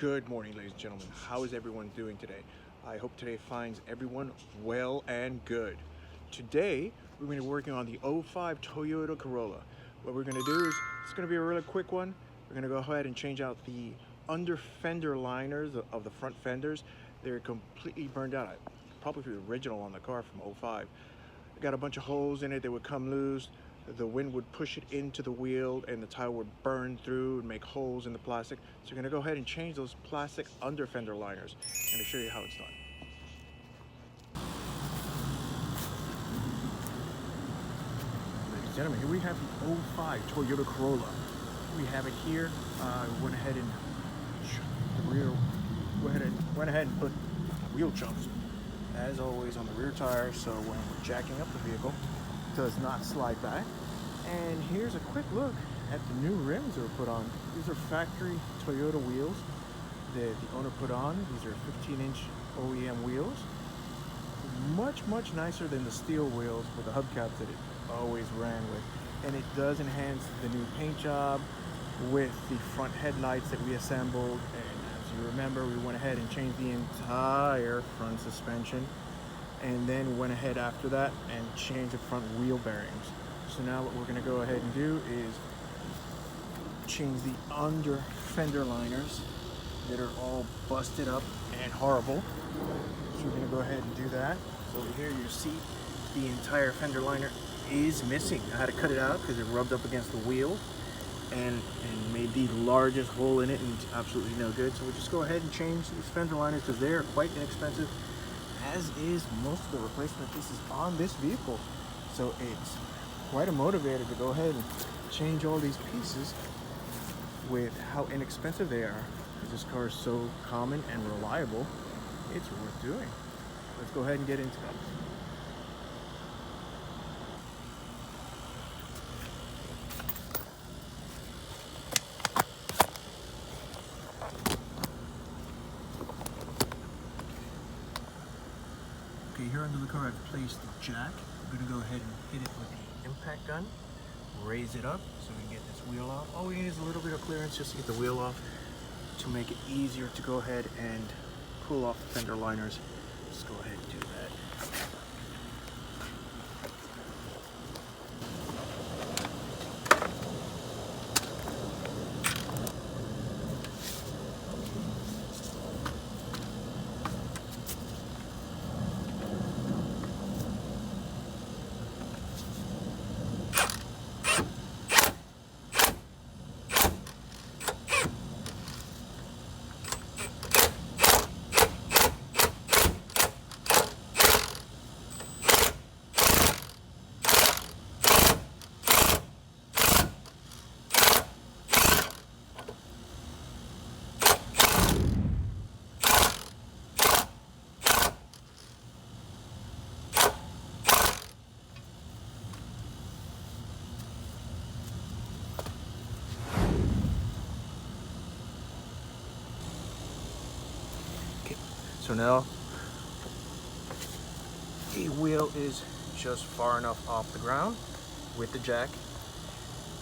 Good morning, ladies and gentlemen. How is everyone doing today? I hope today finds everyone well and good. Today, we're going to be working on the '05 Toyota Corolla. What we're going to do is, it's going to be a really quick one. We're going to go ahead and change out the under fender liners of the front fenders. They're completely burned out. Probably the original on the car from '05. It got a bunch of holes in it that would come loose. The wind would push it into the wheel and the tire would burn through and make holes in the plastic. So we're going to go ahead and change those plastic under fender liners. I'm going to show you how it's done. Ladies and gentlemen, here we have the '05 Toyota Corolla. We have it here. Went ahead and the rear. Went ahead and put wheel chunks, as always, on the rear tires. So when we're jacking up the vehicle, it does not slide back. And here's a quick look at the new rims that were put on. These are factory Toyota wheels that the owner put on. These are 15-inch OEM wheels. Much nicer than the steel wheels with the hubcaps that it always ran with. And it does enhance the new paint job with the front headlights that we assembled. And as you remember, we went ahead and changed the entire front suspension, and then went ahead after that and changed the front wheel bearings. So now what we're going to go ahead and do is change the under fender liners that are all busted up and horrible. So we're going to go ahead and do that. So over here you see the entire fender liner is missing. I had to cut it out because it rubbed up against the wheel and made the largest hole in it, and it's absolutely no good. So we'll just go ahead and change these fender liners because they are quite inexpensive, as is most of the replacement pieces on this vehicle. So it's quite a motivator to go ahead and change all these pieces with how inexpensive they are. Because this car is so common and reliable, it's worth doing. Let's go ahead and get into it. Okay, here under the car I've placed the jack. I'm going to go ahead and hit it with the impact gun, raise it up so we can get this wheel off. All we need is a little bit of clearance just to get the wheel off, to make it easier to go ahead and pull off the fender liners. Just go ahead and do that. So now the wheel is just far enough off the ground with the jack,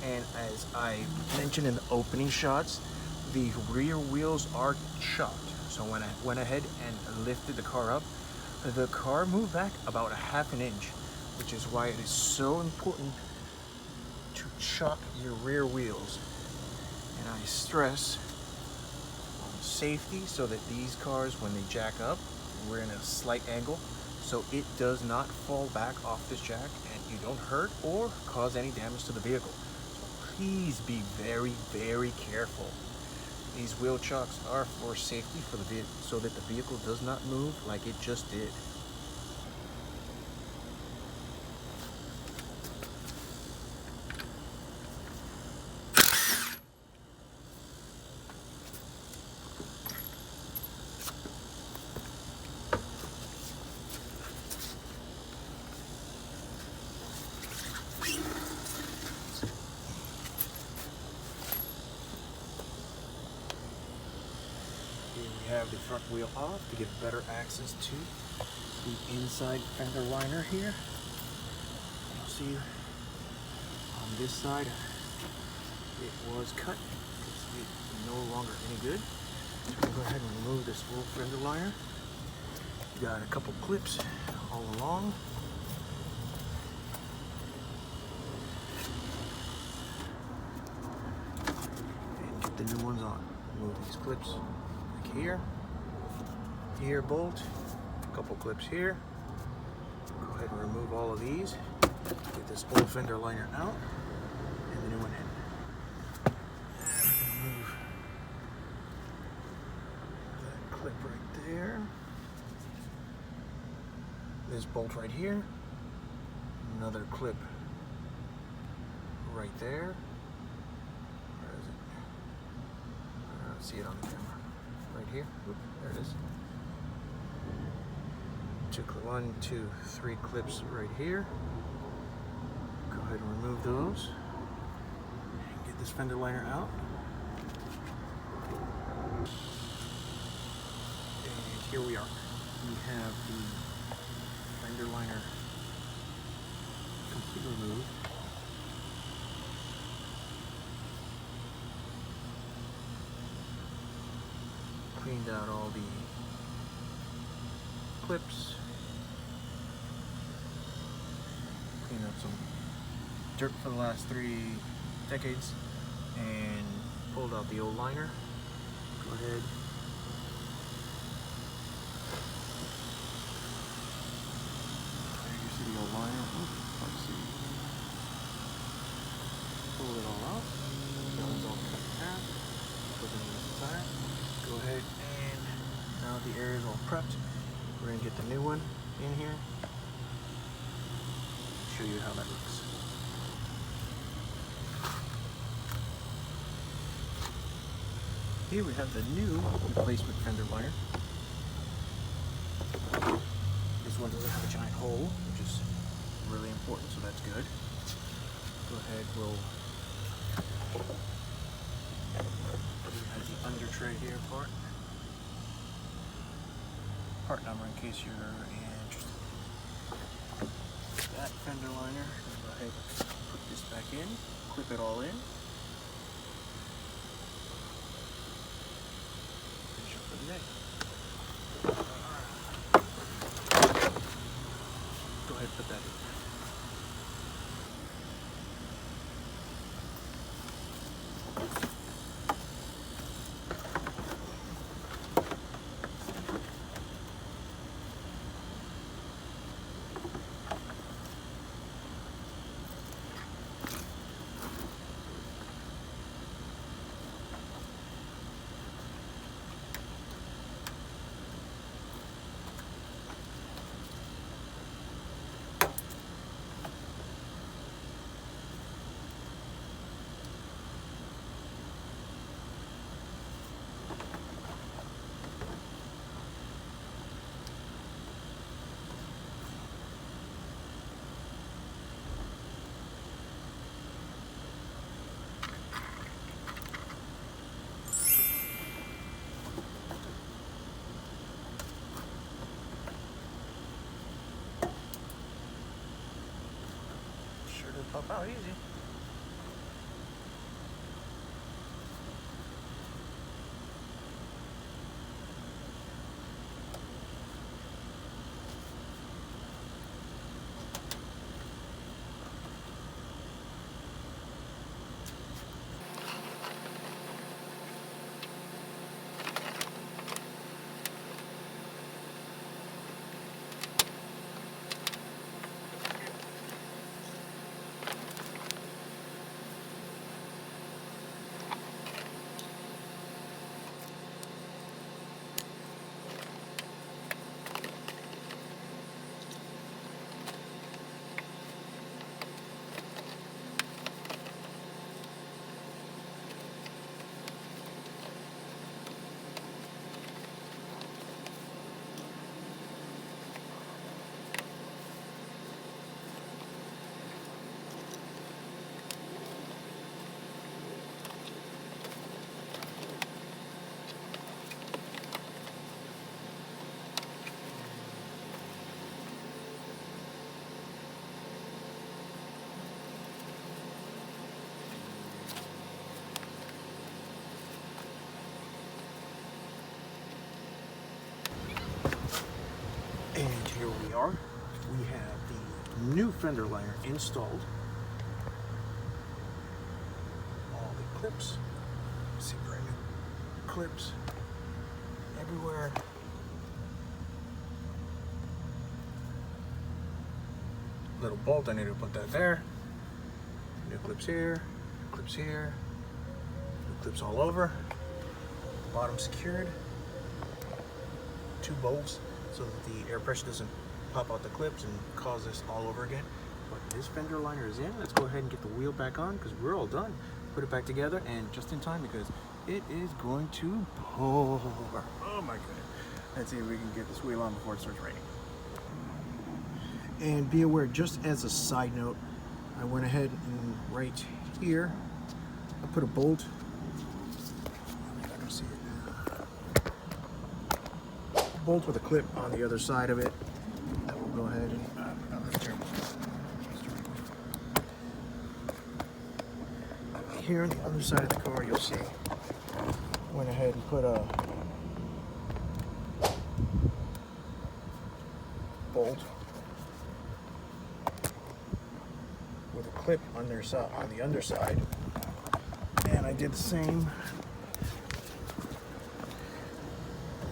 and as I mentioned in the opening shots, the rear wheels are chopped. So when I went ahead and lifted the car up, the car moved back about a ½ inch, which is why it is so important to chock your rear wheels. And I stress safety so that these cars, when they jack up, we're in a slight angle so it does not fall back off this jack and you don't hurt or cause any damage to the vehicle. So please be very careful. These wheel chocks are for safety for the vehicle, so that the vehicle does not move like it just did. We have the front wheel off to get better access to the inside fender liner here. You'll see on this side it was cut. It's no longer any good. So we'll go ahead and remove this little fender liner. You got a couple clips all along. And get the new ones on. Remove these clips like here. Here bolt. A couple clips here. Go ahead and remove all of these. Get this old fender liner out. And the new one in. Remove that clip right there. This bolt right here. Another clip right there. Where is it? I don't see it on the camera. Right here. Oop, there it is. 1, 2, 3 clips right here. Go ahead and remove those. And get this fender liner out. And here we are. We have the fender liner completely removed. Cleaned out all the clips. Cleaned up some dirt for the last 3 decades and pulled out the old liner. Go ahead. There you see the old liner. Let's see. Pull it all out. That one's all cut in half. Put it in this side. Go ahead and now the area is all prepped. We're going to get the new one in here. Show you how that looks. Here we have the new replacement fender liner. This one doesn't have a giant hole, which is really important, so that's good. Go ahead, we'll have the under tray here part. Part number in case you're interested. That fender liner, go ahead, put this back in, clip it all in. Finish up the neck. Go ahead, put that in. Pop out easy. are. We have the new fender liner installed. All the clips. See, brand new clips everywhere. Little bolt, I need to put that there. New clips here, new clips all over. Bottom secured. 2 bolts so that the air pressure doesn't pop out the clips and cause this all over again. But this fender liner is in. Let's go ahead and get the wheel back on because we're all done. Put it back together, and just in time because it is going to pour. Oh my goodness. Let's see if we can get this wheel on before it starts raining. And be aware, just as a side note, I went ahead and right here, I put a bolt. I can see it now. Bolt with a clip on the other side of it. I will go ahead and let's turn. Here on the other side of the car, you'll see. Went ahead and put a bolt with a clip on their side, on the underside, and I did the same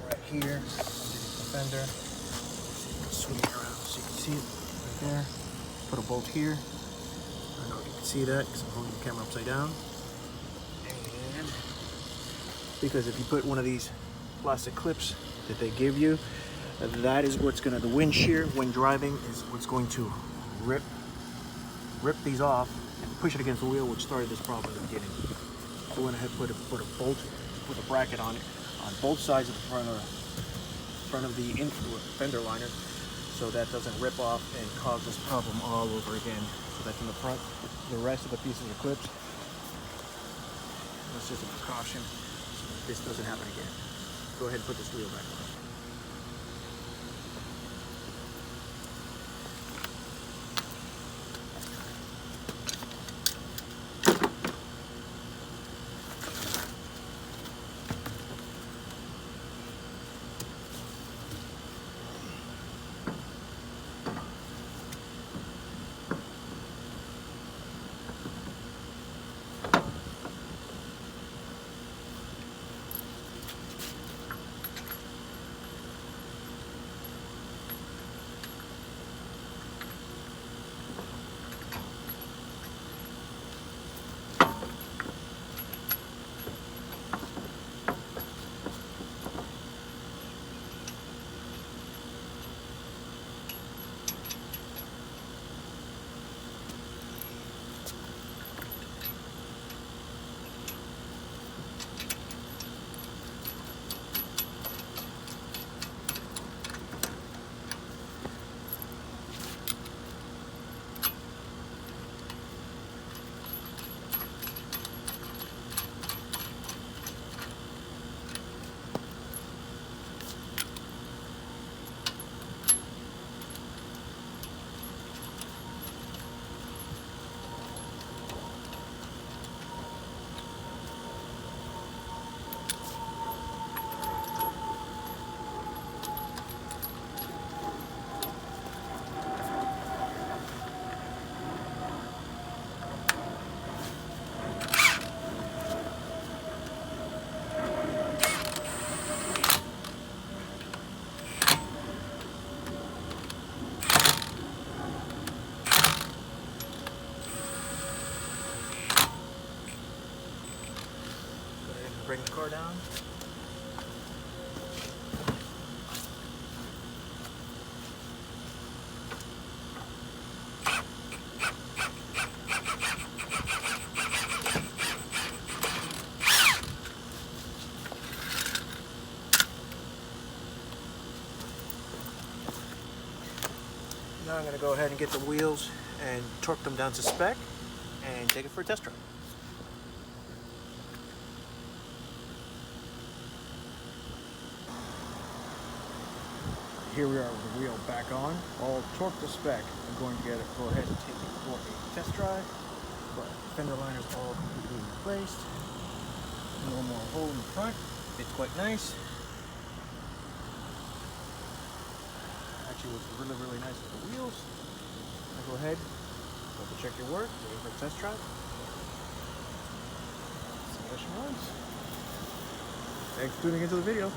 right here underneath the fender. Swing it around so you can see it right there. Put a bolt here. I don't know if you can see that because I'm holding the camera upside down. And because if you put one of these plastic clips that they give you, that is what's going to, the wind shear when driving is what's going to rip these off and push it against the wheel, which started this problem at the beginning. So I went ahead and put a bolt with a bracket on it on both sides of the front of the fender liner, so that doesn't rip off and cause this problem all over again. So that's in the front. The rest of the pieces are clips. That's just a precaution so that this doesn't happen again. Go ahead and put this wheel back on. Bring the car down. Now I'm going to go ahead and get the wheels and torque them down to spec and take it for a test drive. Here we are with the wheel back on, all torqued to spec. I'm going to go ahead and take it for a test drive. But fender liners all completely replaced. No more hole in the front. It's quite nice. Actually actually looks really, really nice with the wheels. Now go ahead, double check your work, wait for a test drive. See how she runs. Thanks for tuning into the video.